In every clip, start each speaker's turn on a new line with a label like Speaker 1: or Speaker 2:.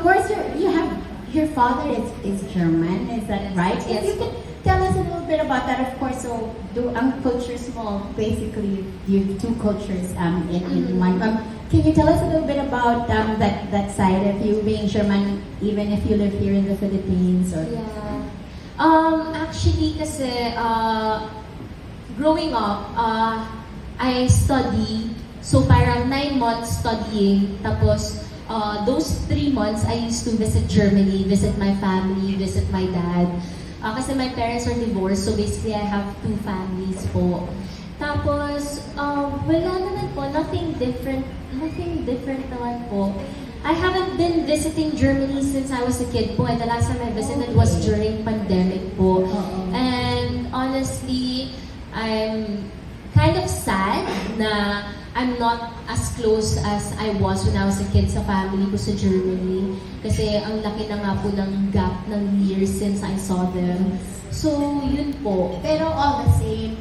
Speaker 1: of course, you have your father is German, is that right?
Speaker 2: Yes.
Speaker 1: If you can tell us a little bit about that, of course. So, ang cultures mo, basically, you have two cultures in one. Can you tell us a little bit about that side of you being German, even if you live here in the Philippines? Or
Speaker 2: Yeah. Actually, kasi growing up, I studied. So parang 9 months studying. Tapos those 3 months, I used to visit Germany, visit my family, visit my dad. Kasi my parents are divorced, so basically I have 2 families po. Tapos, wala naman po, nothing different naman po. I haven't been visiting Germany since I was a kid po. And the last time I visited was during pandemic po. And honestly, I'm kind of sad na I'm not as close as I was when I was a kid sa family ko sa Germany. Kasi ang laki na nga po ng gap ng years since I saw them. So, yun po.
Speaker 1: pero all the same,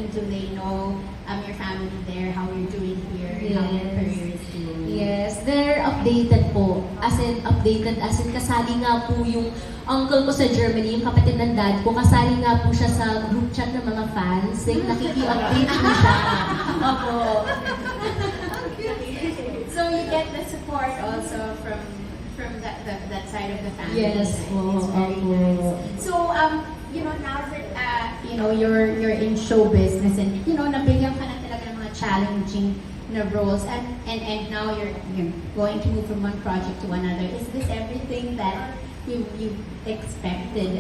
Speaker 1: do they know your family there, how you're doing here, how your career is doing?
Speaker 2: Yes, they're updated po. As in kasali nga po yung uncle ko sa Germany, yung kapatid ng dad ko, kasali nga po siya sa group chat ng mga fans. Like, nakiki-update po siya. Opo.
Speaker 1: So you get the support also from that side of the family.
Speaker 2: Yes,
Speaker 1: It's very
Speaker 2: opo.
Speaker 1: nice. So now that you're in show business and nabigyan ka na talaga ng mga challenging na roles and now you're going to move from one project to another. Is this everything that you expected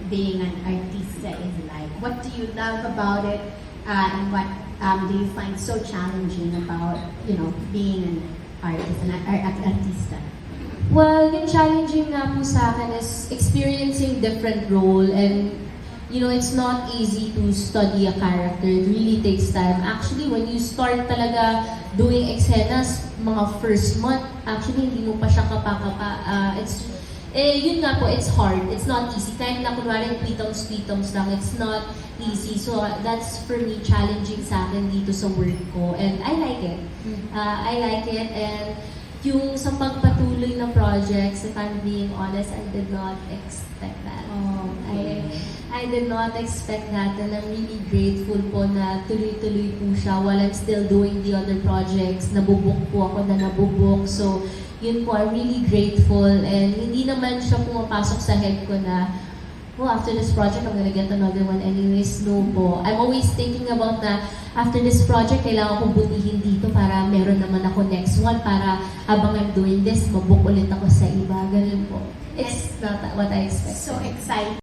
Speaker 1: being an artista is like? What do you love about it, and what do you find so challenging about being an artist, an artista?
Speaker 2: Well, yung challenging nga po sa akin is experiencing different role and it's not easy to study a character. It really takes time. Actually, when you start talaga doing eksenas, mga first month, actually hindi mo pa siya yun nga po, it's hard. It's not easy. Kahit na kunwari tweetums lang, it's not easy. So that's for me challenging sa akin dito sa work ko. And I like it. I like it. And yung sa pagpatuloy na projects, if I'm being honest, I did not expect that. I did not expect that, and I'm really grateful po na tuloy-tuloy po siya while I'm still doing the other projects. Nabubuk po ako na nabubuk. So, yun po, I'm really grateful, and hindi naman siya pumapasok sa head ko na, after this project, I'm gonna get another one anyways. No po. I'm always thinking about na after this project, kailangan kong butihin dito para meron naman ako next one para habang I'm doing this, mabook ulit ako sa iba. Ganun po. It's not what I expected.
Speaker 1: So exciting.